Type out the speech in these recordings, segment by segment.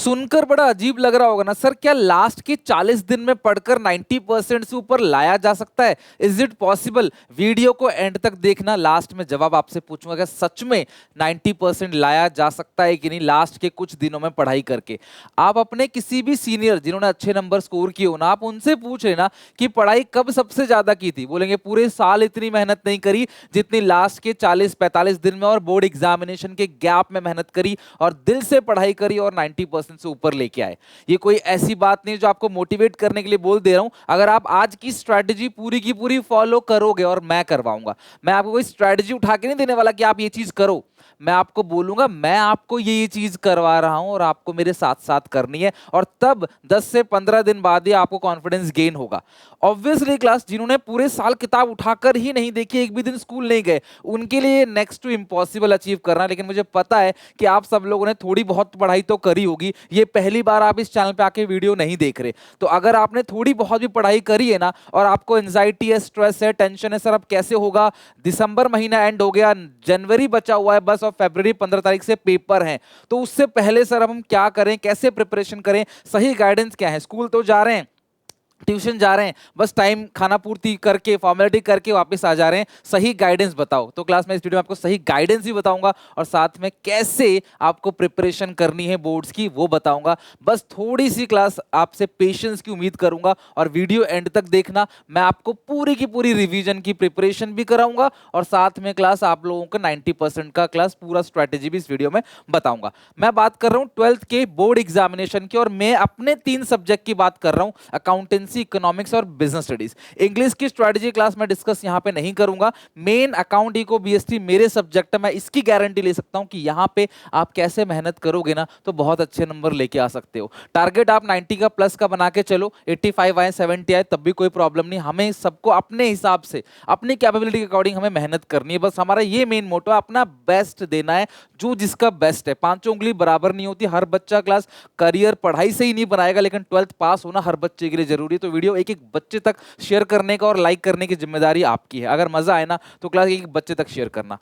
सुनकर बड़ा अजीब लग रहा होगा ना सर, क्या लास्ट के 40 दिन में पढ़कर 90% से ऊपर लाया जा सकता है? Is it possible? वीडियो को एंड तक देखना, लास्ट में जवाब आपसे पूछूंगा कि सच में 90% लाया जा सकता है कि नहीं लास्ट के कुछ दिनों में पढ़ाई करके। आप अपने किसी भी सीनियर जिन्होंने अच्छे नंबर स्कोर किए हो ना, आप उनसे पूछ लेना कि पढ़ाई कब सबसे ज्यादा की थी। बोलेंगे पूरे साल इतनी मेहनत नहीं करी जितनी लास्ट के 40-45 दिन में और बोर्ड एग्जामिनेशन के गैप में मेहनत करी और दिल से पढ़ाई करी और 90% से ऊपर लेके आए। ये कोई ऐसी बात नहीं जो आपको मोटिवेट करने के लिए बोल दे रहा हूं। अगर आप आज की स्ट्रैटेजी पूरी की पूरी फॉलो करोगे, और मैं करवाऊंगा, मैं आपको कोई स्ट्रैटेजी उठा के नहीं देने वाला कि आप ये चीज करो, मैं आपको बोलूंगा मैं आपको ये चीज करवा रहा हूं और आपको मेरे साथ साथ करनी है, और तब 10 से 15 दिन बाद ही आपको कॉन्फिडेंस गेन होगा। ऑब्वियसली क्लास जिन्होंने पूरे साल किताब उठाकर ही नहीं देखी, एक भी दिन स्कूल नहीं गए, उनके लिए नेक्स्ट टू इम्पॉसिबल अचीव करना। लेकिन मुझे पता है कि आप सब लोगों ने थोड़ी बहुत पढ़ाई तो करी होगी, ये पहली बार आप इस चैनल पे आके वीडियो नहीं देख रहे। तो अगर आपने थोड़ी बहुत भी पढ़ाई करी है ना, और आपको एंजाइटी है, स्ट्रेस है, टेंशन है, सर अब कैसे होगा, दिसंबर महीना एंड हो गया, जनवरी बचा हुआ है बस, और फरवरी 15 तारीख से पेपर हैं, तो उससे पहले सर अब हम क्या करें, कैसे प्रिपरेशन करें, सही गाइडेंस क्या है? स्कूल तो जा रहे हैं, ट्यूशन जा रहे हैं, बस टाइम खाना पूर्ति करके फॉर्मेलिटी करके वापस आ जा रहे हैं, सही गाइडेंस बताओ। तो क्लास में इस वीडियो में आपको सही गाइडेंस भी बताऊंगा और साथ में कैसे आपको प्रिपरेशन करनी है बोर्ड्स की वो बताऊंगा। बस थोड़ी सी क्लास आपसे पेशेंस की उम्मीद करूंगा और वीडियो एंड तक देखना। मैं आपको पूरी की पूरी रिवीजन की प्रिपरेशन भी कराऊंगा और साथ में क्लास आप लोगों का 90% का क्लास पूरा स्ट्रैटेजी भी इस वीडियो में बताऊंगा। मैं बात कर रहा हूं 12th के बोर्ड एग्जामिनेशन की, और मैं अपने 3 सब्जेक्ट की बात कर रहा हूं, अकाउंटेंसी, इकोनॉमिक्स और बिजनेस स्टडीज। इंग्लिश की स्ट्रेटजी क्लास में डिस्कस यहां पे नहीं करूंगा। मेन अकाउंट, इको, बीएसटी मेरे सब्जेक्ट है, मैं इसकी गारंटी ले सकता हूं कि यहां पे आप कैसे मेहनत करोगे ना तो बहुत अच्छे नंबर लेके आ सकते हो। टारगेट आप 90 का प्लस का बना के चलो, 85 आए 70 आए तब भी कोई प्रॉब्लम नहीं। हमें सबको अपने हिसाब से अपनी कैपेबिलिटी के अकॉर्डिंग हमें मेहनत करनी है। बस हमारा ये मेन मोटो है, अपना बेस्ट देना है, जो जिसका बेस्ट है। पांचों उंगली बराबर नहीं होती, हर बच्चा क्लास करियर पढ़ाई से ही नहीं बनाएगा, लेकिन 12th पास होना हर बच्चे के लिए जरूरी। तो वीडियो एक एक बच्चे तक शेयर करने का और लाइक करने की जिम्मेदारी आपकी है। अगर मजा आए ना तो क्लास एक एक बच्चे तक शेयर करना।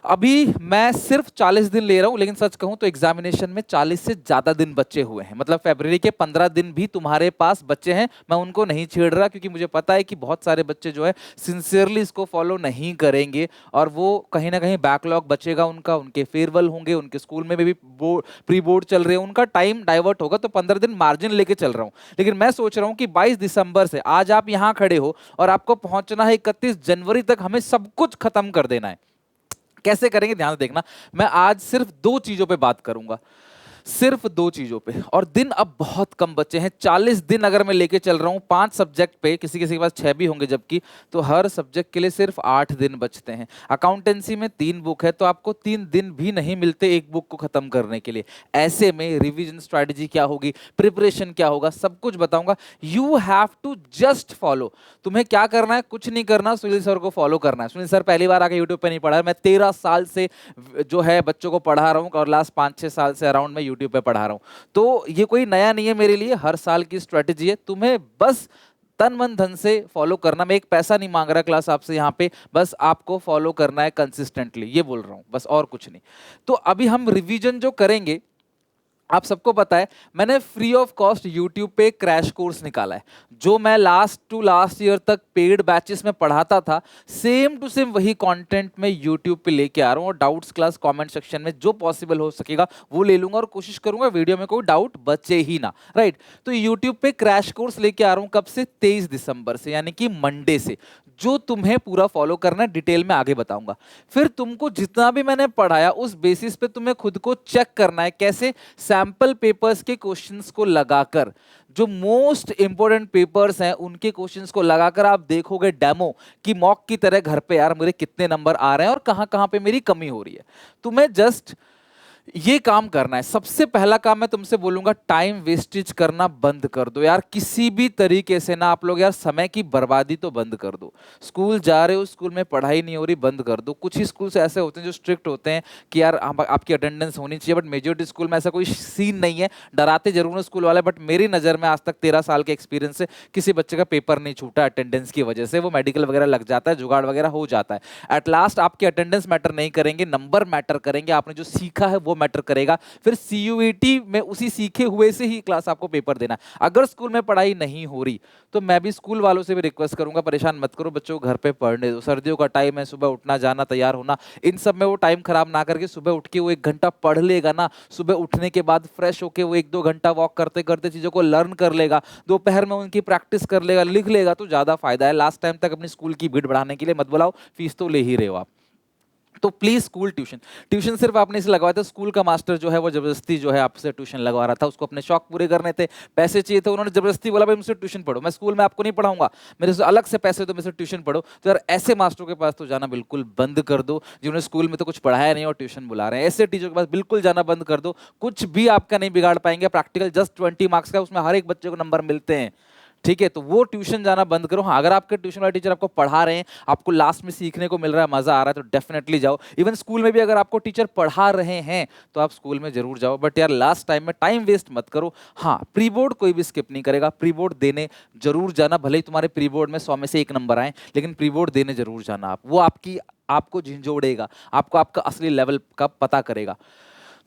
अभी मैं सिर्फ 40 दिन ले रहा हूं, लेकिन सच कहूं तो एग्जामिनेशन में 40 से ज्यादा दिन बचे हुए हैं। मतलब फरवरी के 15 दिन भी तुम्हारे पास बच्चे हैं। मैं उनको नहीं छेड़ रहा क्योंकि मुझे पता है कि बहुत सारे बच्चे जो है सिंसियरली इसको फॉलो नहीं करेंगे और वो कहीं ना कहीं बैकलॉग बचेगा उनका, उनके फेयरवेल होंगे, उनके स्कूल में भी प्री बोर्ड चल रहे हैं, उनका टाइम डाइवर्ट होगा। तो 15 दिन मार्जिन लेके चल रहा हूं। लेकिन मैं सोच रहा हूं कि 22 दिसंबर से, आज आप यहां खड़े हो और आपको पहुंचना है 31 जनवरी तक, हमें सब कुछ खत्म कर देना है। कैसे करेंगे ध्यान से देखना। मैं आज सिर्फ 2 चीजों पे बात करूंगा, सिर्फ 2 चीजों पे, और दिन अब बहुत कम बचे हैं। 40 दिन अगर मैं लेके चल रहा हूं 5 सब्जेक्ट पे, किसी किसी के पास 6 भी होंगे जबकि, तो हर सब्जेक्ट के लिए सिर्फ 8 दिन बचते हैं। अकाउंटेंसी में 3 बुक है तो आपको 3 दिन भी नहीं मिलते एक बुक को खत्म करने के लिए। ऐसे में रिवीजन स्ट्रैटेजी क्या होगी, प्रिपरेशन क्या होगा, सब कुछ बताऊंगा। You have to just follow. तुम्हें क्या करना है, कुछ नहीं करना, सुनील सर को फॉलो करना है। सुनील सर पहली बार आके यूट्यूब पे नहीं पढ़ा है, मैं 13 साल से जो है बच्चों को पढ़ा रहा हूँ और लास्ट 5-6 साल से अराउंड मैं यूट्यूब पे पढ़ा रहा हूं। तो ये कोई नया नहीं है मेरे लिए, हर साल की स्ट्रेटेजी है। तुम्हें बस तन मन धन से फॉलो करना। मैं एक पैसा नहीं मांग रहा क्लास आपसे यहाँ पे, बस आपको फॉलो करना है कंसिस्टेंटली, ये बोल रहा हूं बस, और कुछ नहीं। तो अभी हम रिवीजन जो करेंगे, आप सबको पता है मैंने फ्री ऑफ कॉस्ट यूट्यूब पे क्रैश कोर्स निकाला है, जो मैं लास्ट टू लास्ट ईयर तक पेड बैचेस में पढ़ाता था, सेम टू सेम वही कंटेंट मैं यूट्यूब पे लेके आ रहा हूँ। और डाउट्स क्लास कमेंट सेक्शन में जो पॉसिबल हो सकेगा वो ले लूंगा और कोशिश करूंगा वीडियो में कोई डाउट बचे ही ना, राइट। तो यूट्यूब पे क्रैश कोर्स लेके आ रहा हूँ, कब से, 23 दिसंबर से, यानी कि मंडे से, जो तुम्हें पूरा फॉलो करना है, डिटेल में आगे बताऊंगा। फिर तुमको जितना भी मैंने पढ़ाया उस बेसिस पे तुम्हें खुद को चेक करना है, कैसे, सैंपल पेपर्स के क्वेश्चंस को लगाकर, जो मोस्ट इंपोर्टेंट पेपर्स हैं उनके क्वेश्चंस को लगाकर आप देखोगे डेमो कि मॉक की तरह घर पे, यार मेरे कितने नंबर आ रहे हैं और कहां कहां पे मेरी कमी हो रही है। तुम्हें जस्ट ये काम करना है। सबसे पहला काम मैं तुमसे बोलूंगा, टाइम वेस्टेज करना बंद कर दो यार, किसी भी तरीके से ना आप लोग यार, समय की बर्बादी तो बंद कर दो। स्कूल जा रहे हो, स्कूल में पढ़ाई नहीं हो रही, बंद कर दो। कुछ ही स्कूल से ऐसे होते हैं जो स्ट्रिक्ट होते हैं कि यार आपकी अटेंडेंस होनी चाहिए, बट मेजोरिटी स्कूल में ऐसा कोई सीन नहीं है। डराते जरूर है स्कूल वाले, बट मेरी नज़र में आज तक 13 साल के एक्सपीरियंस से किसी बच्चे का पेपर नहीं छूटा अटेंडेंस की वजह से। वो मेडिकल वगैरह लग जाता है, जुगाड़ वगैरह हो जाता है। एट लास्ट आपकी अटेंडेंस मैटर नहीं करेंगे, नंबर मैटर करेंगे, आपने जो सीखा है वो वो मैटर करेगा। फिर CUET में उसी सीखे हुए से ही क्लास आपको पेपर देना है। अगर स्कूल में पढ़ाई नहीं हो रही तो मैं भी स्कूल वालों से भी रिक्वेस्ट करूंगा, परेशान मत करो बच्चों को, घर पे पढ़ने दो। सर्दियों का टाइम है, सुबह उठना जाना तैयार होना, इन सब में वो टाइम खराब ना करके सुबह उठ के वो 1 घंटा पढ़ लेगा ना, सुबह उठने के बाद फ्रेश होके वो 1-2 घंटा वॉक करते करते चीजों को लर्न कर लेगा, दोपहर में उनकी प्रैक्टिस कर लेगा, लिख लेगा, तो ज्यादा फायदा है। लास्ट टाइम तक अपनी स्कूल की भीड़ बढ़ाने के लिए मत बुलाओ, फीस तो ले ही रहे हो आप। तो प्लीज स्कूल ट्यूशन, ट्यूशन सिर्फ आपने इसे लगवाया था, स्कूल का मास्टर जो है वो जबरदस्ती जो है आपसे ट्यूशन लगवा रहा था, उसको अपने शौक पूरे करने थे, पैसे चाहिए थे, उन्होंने जबरदस्ती बोला भाई मुझसे ट्यूशन पढ़ो, मैं स्कूल में आपको नहीं पढ़ाऊंगा, मेरे से अलग से पैसे दो, मेरे से ट्यूशन पढ़ो। तो यार ऐसे मास्टरों के पास तो जाना बिल्कुल बंद कर दो, जिन्होंने स्कूल में तो कुछ पढ़ाया नहीं और ट्यूशन बुला रहे हैं। ऐसे टीचर के पास बिल्कुल जाना बंद कर दो, कुछ भी आपका नहीं बिगाड़ पाएंगे। प्रैक्टिकल जस्ट 20 मार्क्स का, उसमें हर एक बच्चे को नंबर मिलते हैं, ठीक है, तो वो ट्यूशन जाना बंद करो। हाँ, अगर आपके ट्यूशन वाले टीचर आपको पढ़ा रहे हैं, आपको लास्ट में सीखने को मिल रहा है, मजा आ रहा है, तो डेफिनेटली जाओ। इवन स्कूल में भी अगर आपको टीचर पढ़ा रहे हैं तो आप स्कूल में जरूर जाओ, बट यार लास्ट टाइम में टाइम वेस्ट मत करो। हाँ, प्री बोर्ड कोई भी स्किप नहीं करेगा, प्री बोर्ड देने जरूर जाना, भले ही तुम्हारे प्री बोर्ड में 100 में से 1 नंबर आए, लेकिन प्री बोर्ड देने जरूर जाना आप, वो आपको झिंझोड़ेगा, आपको आपका असली लेवल का पता करेगा।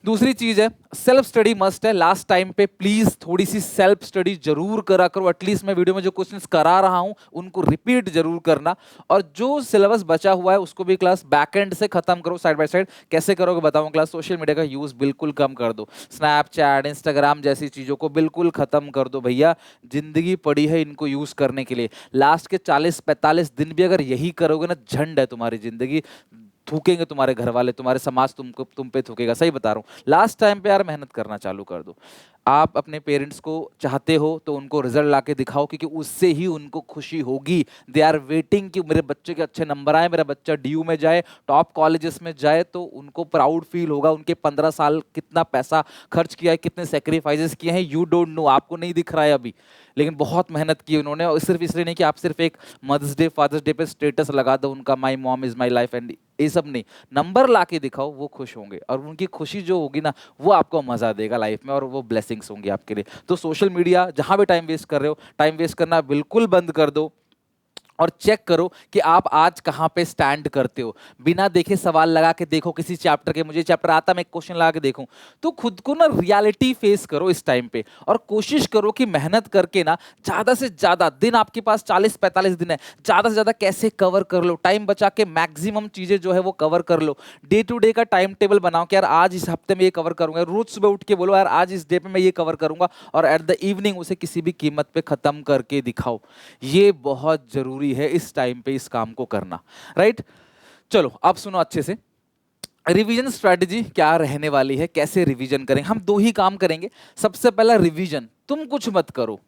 दूसरी चीज है, सेल्फ स्टडी मस्ट है। लास्ट टाइम पे प्लीज थोड़ी सी सेल्फ स्टडी जरूर करा करो, एटलीस्ट मैं वीडियो में जो क्वेश्चंस करा रहा हूं उनको रिपीट जरूर करना, और जो सिलेबस बचा हुआ है उसको भी क्लास बैकएंड से खत्म करो, साइड बाय साइड। कैसे करोगे बताऊं क्लास, सोशल मीडिया का यूज बिल्कुल कम कर दो, स्नैपचैट, इंस्टाग्राम जैसी चीजों को बिल्कुल खत्म कर दो भैया, जिंदगी पड़ी है इनको यूज करने के लिए। लास्ट के 40-45 दिन भी अगर यही करोगे ना, झंड है तुम्हारी जिंदगी, थूकेंगे तुम्हारे घर वाले, तुम्हारे समाज तुम पे थूकेगा, सही बता रहा हूँ। लास्ट टाइम पे यार मेहनत करना चालू कर दो। आप अपने पेरेंट्स को चाहते हो तो उनको रिजल्ट लाके दिखाओ, क्योंकि उससे ही उनको खुशी होगी। दे आर वेटिंग कि मेरे बच्चे के अच्छे नंबर आए, मेरा बच्चा DU में जाए, टॉप कॉलेजेस में जाए, तो उनको प्राउड फील होगा। उनके 15 साल कितना पैसा खर्च किया है, कितने सेक्रीफाइसेस किए हैं, यू डोंट नो, आपको नहीं दिख रहा है अभी, लेकिन बहुत मेहनत की उन्होंने। और सिर्फ इसलिए नहीं कि आप सिर्फ एक मदर्स डे, फादर्स डे पे स्टेटस लगा दो उनका, my mom is my life and ये सब नहीं, नंबर ला के दिखाओ, वो खुश होंगे, और उनकी खुशी जो होगी ना, वो आपको मजा देगा लाइफ में, और वो ब्लेसिंग्स होंगी आपके लिए। तो सोशल मीडिया जहां भी टाइम वेस्ट कर रहे हो, टाइम वेस्ट करना बिल्कुल बंद कर दो, और चेक करो कि आप आज कहां पे स्टैंड करते हो। बिना देखे सवाल लगा के देखो किसी चैप्टर के, मुझे चैप्टर आता मैं एक क्वेश्चन लगा के देखूं, तो खुद को ना रियलिटी फेस करो इस टाइम पे, और कोशिश करो कि मेहनत करके ना ज्यादा से ज्यादा दिन, आपके पास 40-45 दिन है, ज्यादा से ज्यादा कैसे कवर कर लो, टाइम बचा के मैक्सिमम चीजें जो है वो कवर कर लो। डे टू डे का टाइम टेबल बनाओ कि यार आज इस हफ्ते में ये कवर करूंगा, रोज सुबह उठ के बोलो यार आज इस डे पे मैं ये कवर करूंगा, और एट द इवनिंग उसे किसी भी कीमत पे खत्म करके दिखाओ। ये बहुत जरूरी है इस टाइम पे इस काम को करना, राइट। चलो अब सुनो अच्छे से, रिवीजन स्ट्रेटजी क्या रहने वाली है, कैसे रिवीजन करें। हम 2 ही काम करेंगे। सबसे पहला रिवीजन, तुम कुछ मत करो,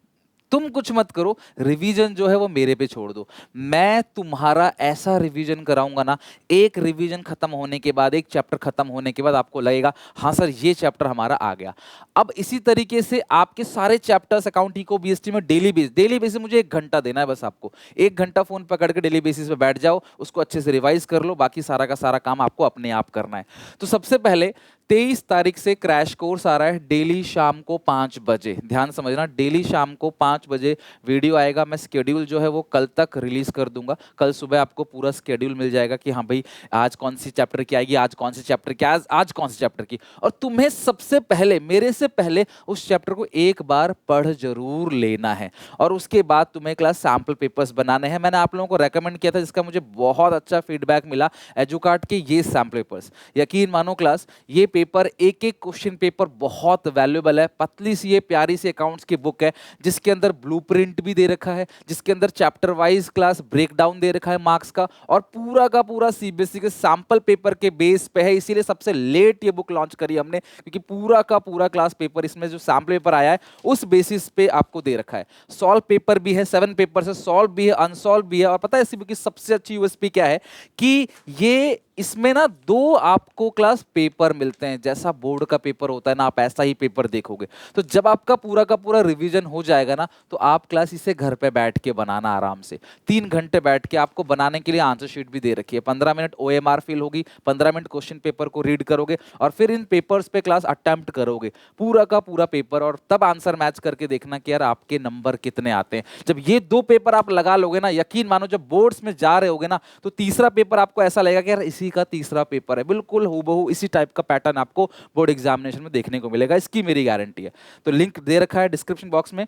तुम कुछ मत करो, रिवीजन जो है वो मेरे पे छोड़ दो। मैं तुम्हारा ऐसा रिवीजन कराऊंगा ना, एक रिवीजन खत्म होने के बाद, एक चैप्टर खत्म होने के बाद आपको लगेगा हाँ सर ये चैप्टर हमारा आ गया। अब इसी तरीके से आपके सारे चैप्टर्स अकाउंट इको बीएसटी में डेली बेसिस मुझे 1 घंटा देना है बस आपको। 1 घंटा फोन पकड़ के डेली बेसिस पे बैठ जाओ, उसको अच्छे से रिवाइज कर लो, बाकी सारा का सारा काम आपको अपने आप करना है। तो सबसे पहले 23 तारीख से क्रैश कोर्स आ रहा है, डेली शाम को 5 बजे, ध्यान समझना, डेली शाम को 5 बजे वीडियो आएगा। मैं स्केड्यूल जो है वो कल तक रिलीज कर दूंगा, कल सुबह आपको पूरा स्केड्यूल मिल जाएगा कि हाँ भाई आज कौन सी चैप्टर की आएगी, आज कौन सी चैप्टर की, आज कौन सी चैप्टर की। और तुम्हें सबसे पहले, मेरे से पहले उस चैप्टर को एक बार पढ़ जरूर लेना है, और उसके बाद तुम्हें क्लास सैम्पल पेपर्स बनाने हैं। मैंने आप लोगों को रेकमेंड किया था, जिसका मुझे बहुत अच्छा फीडबैक मिला, एजुकार्ट के ये सैम्पल पेपर्स। यकीन मानो क्लास, ये पेपर, एक एक क्वेश्चन पेपर बहुत वैल्यूएबल है। पतली सी ये प्यारी सी अकाउंट्स की बुक है, जिसके अंदर ब्लूप्रिंट भी दे रखा है, जिसके अंदर चैप्टर वाइज क्लास ब्रेकडाउन दे रखा है मार्क्स का, और पूरा का पूरा सीबीएसई के सैंपल पेपर के बेस पे है। इसीलिए सबसे लेट ये बुक लॉन्च करी हमने, क्योंकि पूरा का पूरा क्लास पेपर इसमें जो सैंपल पेपर आया है उस बेसिस पे आपको दे रखा है। सॉल्व पेपर भी है, 7 पेपर से सॉल्व भी है, अनसॉल्व भी है। और पता है इसी बुक की सबसे अच्छी यूएसपी क्या है, कि ये इसमें ना 2 आपको क्लास पेपर मिलते हैं। जैसा बोर्ड का पेपर होता है ना, आप ऐसा ही पेपर देखोगे। तो जब आपका पूरा का पूरा रिवीजन हो जाएगा ना, तो आप क्लास इसे घर पे बैठ के बनाना आराम से, 3 घंटे बैठ के। आपको बनाने के लिए आंसर शीट भी दे रखी है, 15 मिनट OMR फिल होगी, 15 मिनट क्वेश्चन पेपर को रीड करोगे, और फिर इन पेपर्स पे क्लास अटेम्प्ट करोगे पूरा का पूरा पेपर, और तब आंसर मैच करके देखना कि यार आपके नंबर कितने आते हैं। जब ये 2 पेपर आप लगा लोगे ना, यकीन मानो जब बोर्ड्स में जा रहे होगे ना, तो तीसरा पेपर आपको ऐसा लगेगा कि यार इसी इसी का तीसरा पेपर है, बिल्कुल हूबहू इसी टाइप का पैटर्न आपको बोर्ड एग्जामिनेशन में देखने को मिलेगा, इसकी मेरी गारंटी है। तो लिंक दे रखा है डिस्क्रिप्शन बॉक्स में।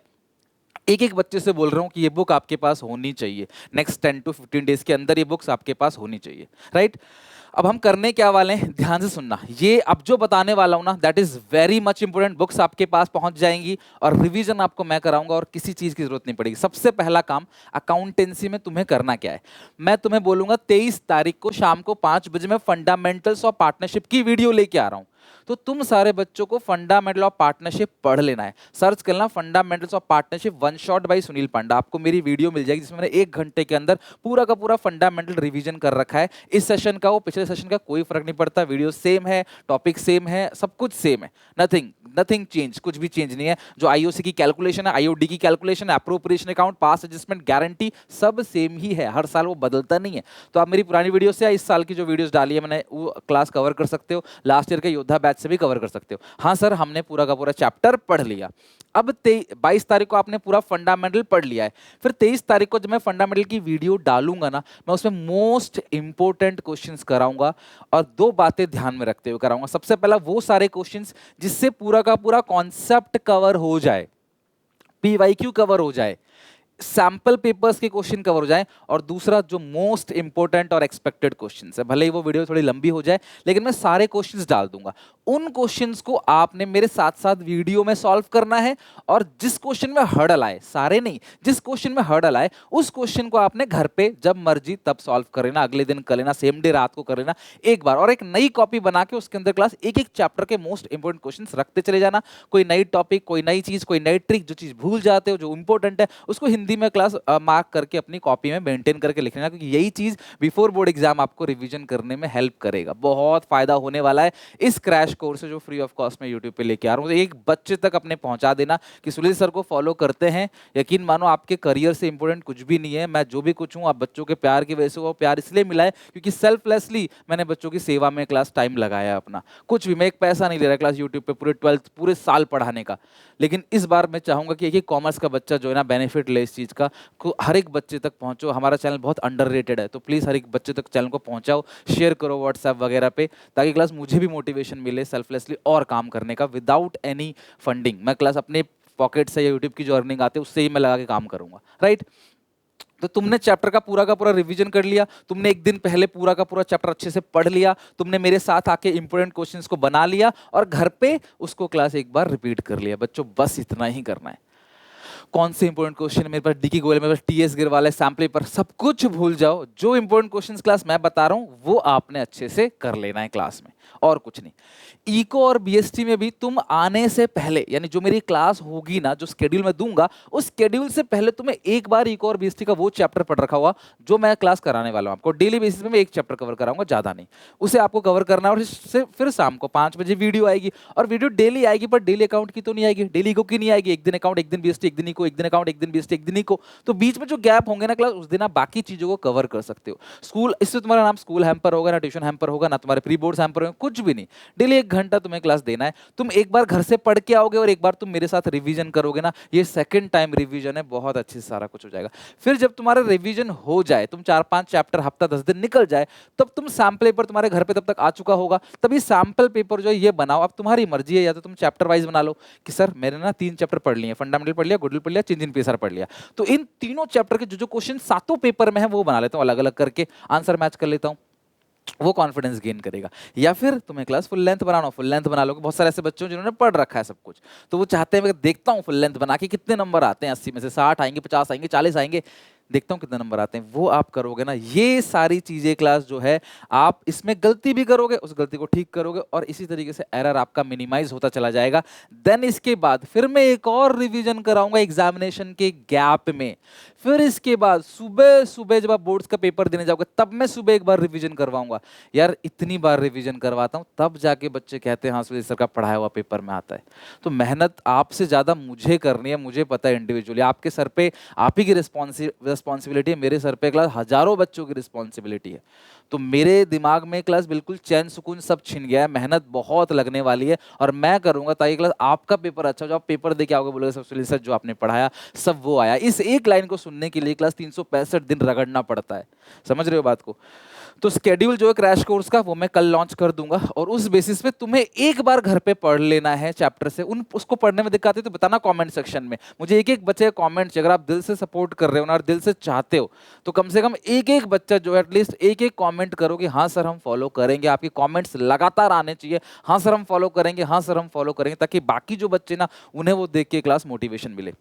एक एक बच्चे से बोल रहा हूं कि ये बुक आपके पास होनी चाहिए, नेक्स्ट 10 to 15 डेज के अंदर ये बुक्स आपके पास होनी चाहिए, राइट। अब हम करने क्या वाले हैं, ध्यान से सुनना, ये अब जो बताने वाला हूं ना that is very much important. Books आपके पास पहुंच जाएंगी और रिवीजन आपको मैं कराऊंगा और किसी चीज की जरूरत नहीं पड़ेगी। सबसे पहला काम अकाउंटेंसी में तुम्हें करना क्या है, मैं तुम्हें बोलूंगा 23 तारीख को शाम को 5 बजे मैं फंडामेंटल्स ऑफ पार्टनरशिप की वीडियो लेके आ रहा हूं। तो तुम सारे बच्चों को फंडामेंटल ऑफ पार्टनरशिप पढ़ लेना है। सर्च करना fundamentals of partnership one shot by Sunil Panda, आपको मेरी वीडियो मिल जाएगी जिसमें मैंने 1 घंटे के अंदर पूरा का पूरा फंडामेंटल रिवीजन कर रखा है। इस सेशन का वो पिछले सेशन का कोई फर्क नहीं पड़ता, वीडियो सेम है, टॉपिक सेम है, सब कुछ सेम है, नथिंग चेंज, कुछ भी चेंज नहीं है। जो आईओसी की कैलकुलेशन है, आईओडी की कैलकुलेशन है, अप्रोप्रिएशन अकाउंट, पास एडजस्टमेंट, गारंटी, सब सेम ही है, हर साल वो बदलता नहीं है। तो आप मेरी पुरानी वीडियो से या इस साल की जो वीडियोस डाली है मैंने वो क्लास कवर कर सकते हो, लास्ट ईयर के योद्धा बैच से भी कवर कर सकते हो। हाँ सर हमने पूरा का पूरा चैप्टर पढ़ लिया। अब 22 तारीख को आपने पूरा फंडामेंटल पढ़ लिया है, फिर 23 तारीख को जब मैं फंडामेंटल की वीडियो डालूंगा ना, मैं उसमें मोस्ट इंपोर्टेंट क्वेश्चंस कराऊंगा और 2 बातें ध्यान में रखते हुए कराऊंगा। सबसे पहला वो सारे क्वेश्चंस जिससे पूरा का पूरा कॉन्सेप्ट कवर हो जाए, पीवाईक्यू कवर हो जाए, सैंपल पेपर्स के क्वेश्चन कवर हो जाए, और दूसरा जो मोस्ट इंपोर्टेंट और एक्सपेक्टेड क्वेश्चंस है, भले ही वो वीडियो थोड़ी लंबी हो जाए लेकिन मैं सारे क्वेश्चंस डाल दूंगा। उन क्वेश्चंस को आपने मेरे साथ साथ वीडियो में सॉल्व करना है, और जिस क्वेश्चन में हर्डल आए, सारे नहीं, जिस क्वेश्चन में हर्डल आए उस क्वेश्चन को आपने घर पे जब मर्जी तब सॉल्व कर लेना, अगले दिन कर लेना, सेम डे रात को कर लेना एक बार, और एक नई कॉपी बना के उसके अंदर क्लास एक एक चैप्टर के मोस्ट इंपोर्टेंट क्वेश्चंस रखते चले जाना। कोई नई टॉपिक, कोई नई चीज, कोई नई ट्रिक, जो चीज भूल जाते हो, जो इंपॉर्टेंट है, उसको हिंदी में क्लास मार्क करके अपनी कॉपी में मेंटेन करके लिख लेना, क्योंकि यही चीज बिफोर बोर्ड एग्जाम आपको रिवीजन करने में हेल्प करेगा। बहुत फायदा होने वाला है इस क्रैश कोर्स जो फ्री ऑफ कॉस्ट में यूट्यूब पे लेके आ रहा हूँ। एक बच्चे तक अपने पहुंचा देना कि सुनील सर को फॉलो करते हैं, यकीन मानो आपके करियर से इंपॉर्टेंट कुछ भी नहीं है। मैं जो भी कुछ हूँ आप बच्चों के प्यार की वजह से, वो प्यार इसलिए मिला है क्योंकि सेल्फलेसली मैंने बच्चों की सेवा में क्लास टाइम लगाया अपना, कुछ भी, मैं एक पैसा नहीं ले रहा क्लास यूट्यूब पे पूरे 12th पूरे साल पढ़ाने का। लेकिन इस बार मैं चाहूंगा कि एक कॉमर्स का बच्चा जो है ना बेनिफिट ले इस चीज का, हर एक बच्चे तक पहुंचो। हमारा चैनल बहुत अंडररेटेड है, तो प्लीज हर एक बच्चे तक चैनल को पहुंचाओ, शेयर करो व्हाट्सएप वगैरह पे, ताकि क्लास मुझे भी मोटिवेशन मिले सेल्फलेसली और काम करने का विदाउट एनी फंडिंग। मैं क्लास अपने पॉकेट से या यूट्यूब की जो अर्निंग आती है उससे ही मैं लगा के काम करूंगा, राइट। तो तुमने चैप्टर का पूरा रिवीजन कर लिया, तुमने एक दिन पहले पूरा का पूरा चैप्टर अच्छे से पढ़ लिया, तुमने मेरे साथ आके इंपॉर्टेंट क्वेश्चंस को बना लिया और घर पे उसको क्लास एक बार रिपीट कर लिया। बच्चों बस इतना ही करना है। कौन से इंपॉर्टेंट क्वेश्चन मेरे पास डीकी गोयल, मेरे पास टीएस गिरवाल है, सैंपल पेपर, सब कुछ भूल जाओ। जो इंपॉर्टेंट क्वेश्चंस क्लास मैं बता रहा हूं वो आपने अच्छे से कर लेना है क्लास में, और कुछ नहीं। इको और बीएसटी में भी तुम आने से पहले, यानी जो मेरी क्लास होगी ना, जो स्केड्यूल मैं दूंगा, उस स्केड्यूल से पहले तुम्हें एक बार इको और बीएसटी का वो चैप्टर पढ़ रखा हुआ जो मैं क्लास कराने वाला हूं आपको। डेली बेसिस पे मैं एक चैप्टर कवर कराऊंगा, ज्यादा नहीं, उसे आपको कवर करना है। और इससे फिर शाम को 5 बजे वीडियो आएगी, और वीडियो डेली आएगी, पर डेली अकाउंट की तो नहीं आएगी, डेली इको की नहीं आएगी। एक दिन अकाउंट, एक दिन बीएसटी, एक दिन इको, एक दिन अकाउंट, एक दिन बीएसटी, एक दिन इको। तो बीच में जो गैप होंगे ना क्लास, उस दिन आप बाकी चीजों को कवर कर सकते हो। स्कूल, इससे तुम्हारा नाम स्कूल हैम्पर होगा ना, ट्यूशन हैम्पर होगा ना, तुम्हारे प्री बोर्ड हैम्पर होगा, कुछ भी नहीं। डेली 1 घंटा तुम्हें क्लास देना है। तुम एक बार घर से पढ़ के आओगे और एक बार तुम मेरे साथ रिवीजन करोगे ना, ये सेकंड टाइम रिवीजन है, बहुत अच्छे से सारा कुछ हो जाएगा। फिर जब तुम्हारा रिवीजन हो जाए, तुम 4-5 चैप्टर हफ्ता 10 दिन निकल जाए, तब तुम सैंपल पेपर तुम्हारे घर पे तब तक आ चुका होगा। तभी सैंपल पेपर जो है ये बनाओ। अब तुम्हारी मर्जी है, या तो तुम चैप्टर वाइज बना लो कि सर मैंने ना 3 चैप्टर पढ़ लिए, फंडामेंटल पढ़ लिया, गुडविल पढ़ लिया, चेंज इन पीएसआर पढ़ लिया, तो इन तीनों चैप्टर के जो क्वेश्चन 7 पेपर में है वो बना लेता हूं, अलग अलग करके आंसर मैच कर लेता हूं, वो कॉन्फिडेंस गेन करेगा। या फिर तुम्हें क्लास फुल लेंथ बनाना, फुल लेंथ बना लोगे। बहुत सारे ऐसे बच्चों जिन्होंने पढ़ रखा है सब कुछ, तो वो चाहते हैं मैं देखता हूँ फुल लेंथ बना के कितने नंबर आते हैं, 80 में से 60 आएंगे, 50 आएंगे, 40 आएंगे, देखता हूँ कितने नंबर आते हैं। वो आप करोगे ना, ये सारी चीजें क्लास जो है, आप इसमें गलती भी करोगे, उस गलती को ठीक करोगे, और इसी तरीके से एरर आपका मिनिमाइज होता चला जाएगा। देन इसके बाद फिर मैं एक और रिवीजन कराऊंगा एग्जामिनेशन के गैप में। फिर इसके बाद सुबह सुबह जब आप बोर्ड्स का पेपर देने जाओगे, तब मैं सुबह एक बार रिवीजन करवाऊंगा। यार इतनी बार रिवीजन करवाता हूं, तब जाके बच्चे कहते हैं हाँ सुनील सर का पढ़ाया हुआ पेपर में आता है। तो मेहनत आपसे ज्यादा मुझे करनी है, मुझे पता है इंडिविजुअली। आपके सर पे आप ही की रिस्पॉन्सिबिलिटी है, मेरे सर पे क्लास हजारों बच्चों की रिस्पॉन्सिबिलिटी है। तो मेरे दिमाग में क्लास बिल्कुल चैन सुकून सब छिन गया है, मेहनत बहुत लगने वाली है और मैं करूंगा ताकि क्लास आपका पेपर अच्छा हो, जो आप पेपर दे के आओगे बोलोगे सबसे सर जो आपने पढ़ाया सब वो आया। इस एक लाइन को सुनने के लिए क्लास 365 दिन रगड़ना पड़ता है, समझ रहे हो बात को। तो स्केड्यूल जो है क्रैश कोर्स का वो मैं कल लॉन्च कर दूंगा और उस बेसिस पे तुम्हें एक बार घर पे पढ़ लेना है चैप्टर से। उन उसको पढ़ने में दिक्कत है तो बताना कमेंट सेक्शन में, मुझे एक एक बच्चे का कमेंट चाहिए। अगर आप दिल से सपोर्ट कर रहे हो ना और दिल से चाहते हो तो कम से कम एक एक बच्चा जो है एटलीस्ट एक एक कमेंट करो कि हाँ सर हम फॉलो करेंगे। आपकी कमेंट्स लगातार आने चाहिए, हाँ सर हम फॉलो करेंगे, हाँ सर हम फॉलो करेंगे, ताकि बाकी जो बच्चे ना उन्हें वो देख के क्लास मोटिवेशन मिले।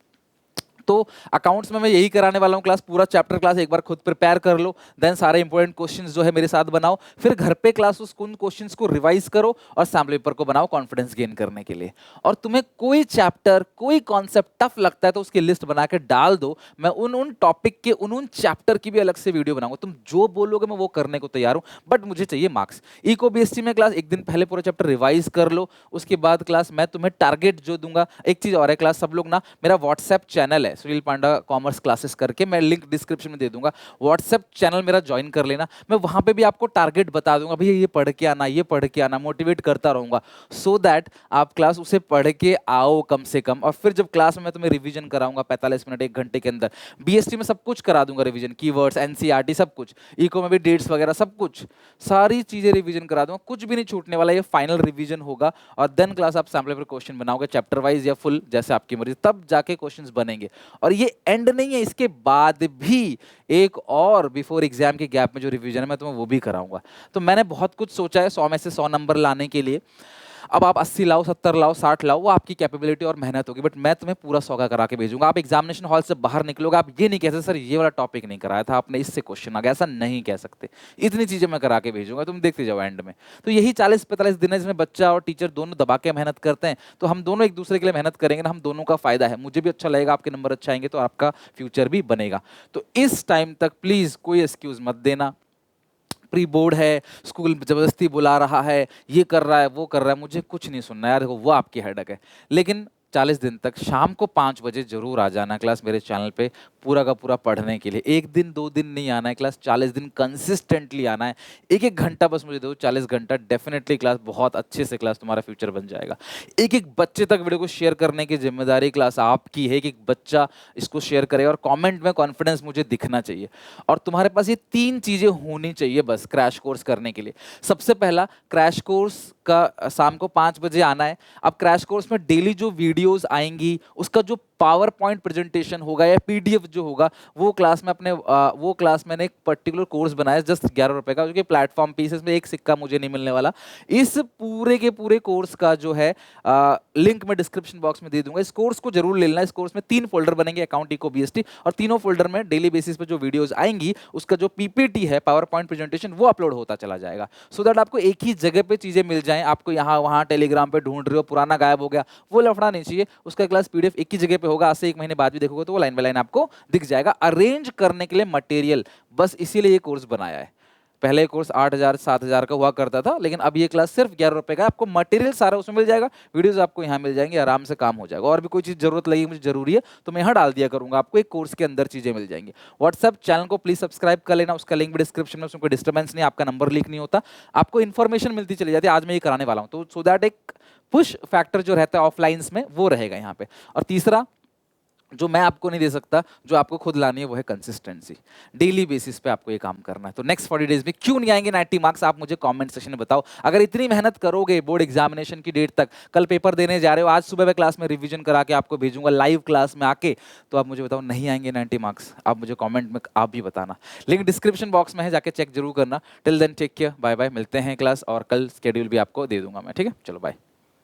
तो अकाउंट्स में मैं यही कराने वाला हूँ क्लास, पूरा चैप्टर क्लास एक बार खुद प्रिपेयर कर लो, देन सारे इंपॉर्टेंट क्वेश्चंस जो है मेरे साथ बनाओ, फिर घर पे क्लास उन क्वेश्चंस को रिवाइज करो और सैम्पल पेपर को बनाओ कॉन्फिडेंस गेन करने के लिए। और तुम्हें कोई चैप्टर कोई कॉन्सेप्ट टफ लगता है तो उसकी लिस्ट बना के डाल दो, मैं उन उन टॉपिक के उन चैप्टर की भी अलग से वीडियो बनाऊंगा। तुम जो बोलोगे मैं वो करने को तैयार हूँ, बट मुझे चाहिए मार्क्स। इको बीएसटी में क्लास एक दिन पहले पूरा चैप्टर रिवाइज कर लो, उसके बाद क्लास मैं तुम्हें टारगेट जो दूंगा। एक चीज और है क्लास, सब लोग ना मेरा व्हाट्सएप चैनल है सुनील पांडा कॉमर्स क्लासेस करके, मैं लिंक डिस्क्रिप्शन में दे दूंगा, व्हाट्सएप चैनल मेरा ज्वाइन कर लेना। मैं वहां पे भी आपको टारगेट बता दूंगा, भैया ये पढ़ के आना, ये पढ़ के आना, मोटिवेट करता रहूंगा सो दैट आप क्लास उसे पढ़ के आओ कम से कम। और फिर जब क्लास में मैं तुम्हें रिवीजन कराऊंगा 45 मिनट 1 घंटे के अंदर, बीएसटी में सब कुछ करा दूंगा रिवीजन, कीवर्ड्स एनसीईआरटी सब कुछ, इको में भी डेट्स वगैरह सब कुछ, सारी चीजें रिवीजन करा दूंगा, कुछ भी नहीं छूटने वाला। ये फाइनल रिवीजन होगा और देन क्लास आप सैम्पल पेपर क्वेश्चन बनाओगे चैप्टर वाइज या फुल जैसे आपकी मर्जी, तब जाके क्वेश्चंस बनेंगे। और ये एंड नहीं है, इसके बाद भी एक और बिफोर एग्जाम के गैप में जो रिवीजन है मैं तुम्हें वो भी कराऊंगा। तो मैंने बहुत कुछ सोचा है 100 में से 100 नंबर लाने के लिए। अब आप 80 लाओ, 70 लाओ, 60 लाओ, वो आपकी कैपेबिलिटी और मेहनत होगी, बट मैं तुम्हें पूरा 100 का करा के भेजूंगा। आप एग्जामिनेशन हॉल से बाहर निकलोगे, आप ये नहीं कह सकते सर ये वाला टॉपिक नहीं कराया था आपने, इससे क्वेश्चन आ गया, ऐसा नहीं कह सकते। इतनी चीजें मैं करा के भेजूंगा, तुम देखते जाओ एंड में। तो यही 40-45 दिन है जिसमें बच्चा और टीचर दोनों दबा के मेहनत करते हैं। तो हम दोनों एक दूसरे के लिए मेहनत करेंगे ना, हम दोनों का फायदा है, मुझे भी अच्छा लगेगा, आपके नंबर अच्छा आएंगे तो आपका फ्यूचर भी बनेगा। तो इस टाइम तक प्लीज कोई एक्सक्यूज मत देना। प्री बोर्ड है, स्कूल जबरदस्ती बुला रहा है, ये कर रहा है वो कर रहा है, मुझे कुछ नहीं सुनना यार, देखो वो आपकी हेडक है। लेकिन 40 दिन तक शाम को 5 बजे जरूर आ जाना क्लास मेरे चैनल पे पूरा का पूरा पढ़ने के लिए। एक दिन 2 दिन नहीं आना है क्लास, 40 दिन कंसिस्टेंटली आना है। एक एक घंटा बस मुझे दो, 40 घंटा, डेफिनेटली क्लास बहुत अच्छे से क्लास तुम्हारा फ्यूचर बन जाएगा। एक एक बच्चे तक वीडियो को शेयर करने की जिम्मेदारी क्लास आपकी है। एक बच्चा इसको शेयर करेगा और कॉमेंट में कॉन्फिडेंस मुझे दिखना चाहिए। और तुम्हारे पास ये 3 चीजें होनी चाहिए बस क्रैश कोर्स करने के लिए। सबसे पहला, क्रैश कोर्स का शाम को 5 बजे आना है। अब क्रैश कोर्स में डेली जो वीडियोस आएंगी उसका जो पावर पॉइंट प्रेजेंटेशन होगा या पीडीएफ जो होगा वो क्लास में अपने वो क्लास मैंने एक पर्टिकुलर कोर्स बनाया जस्ट 11 रुपए का, जो कि प्लेटफॉर्म पीस, इसमें एक सिक्का मुझे नहीं मिलने वाला। इस पूरे के पूरे कोर्स का जो है लिंक मैं डिस्क्रिप्शन बॉक्स में दे दूंगा। इस कोर्स को जरूर ले लेना। इस कोर्स में 3 फोल्डर बनेंगे, अकाउंट, इको, बीएसटी, और तीनों फोल्डर में डेली बेसिस पे जो वीडियोस आएंगी उसका जो पीपीटी है, पावर पॉइंट प्रेजेंटेशन, वो अपलोड होता चला जाएगा, सो दैट आपको एक ही जगह पे चीजें मिल जाएं। आपको यहाँ वहाँ टेलीग्राम पे ढूंढ रहे हो, पुराना गायब हो गया, वो लफड़ा नहीं चाहिए। उसका क्लास पीडीएफ एक ही जगह पे होगा, आज से 1 महीने बाद भी देखोगे तो वो लाइन बाय लाइन आपको दिख जाएगा। अरेंज करने के लिए मटेरियल, बस इसीलिए ये कोर्स बनाया है। पहले कोर्स 8,000 7,000 का हुआ करता था, लेकिन अब ये क्लास सिर्फ 11 रुपए का है। आपको मटेरियल सारा उसमें मिल जाएगा, वीडियोस आपको यहाँ मिल जाएंगे, आराम से काम हो जाएगा। और भी कोई चीज जरूरत लगी मुझे जरूरी है तो मैं यहाँ डाल दिया करूंगा, आपको एक कोर्स के अंदर चीजें मिल जाएंगी। व्हाट्सएप चैनल को प्लीज सब्सक्राइब कर लेना, उसका लिंक भी डिस्क्रिप्शन में, उसमें कोई डिस्टर्बेंस नहीं, आपका नंबर लीक नहीं होता, आपको इन्फॉर्मेशन मिलती चली जाती है। आज मैं ये कराने वाला हूँ तो सो दैट एक पुश फैक्टर जो रहता है ऑफलाइंस में वो रहेगा यहाँ पे। और तीसरा जो मैं आपको नहीं दे सकता, जो आपको खुद लानी है, वो है कंसिस्टेंसी। डेली बेसिस पे आपको ये काम करना है। तो नेक्स्ट 40 डेज में क्यों नहीं आएंगे 90 मार्क्स, आप मुझे कमेंट सेक्शन में बताओ। अगर इतनी मेहनत करोगे बोर्ड एग्जामिनेशन की डेट तक, कल पेपर देने जा रहे हो, आज सुबह मैं क्लास में रिवीजन करा के आपको भेजूंगा लाइव क्लास में आके, तो आप मुझे बताओ नहीं आएंगे 90 मार्क्स, आप मुझे कॉमेंट में आप भी बताना। लिंक डिस्क्रिप्शन बॉक्स में है, जाके चेक जरूर करना। Till then take care, bye bye, मिलते हैं क्लास, और कल स्केड्यूल भी आपको दे दूंगा मैं, ठीक है, चलो बाय।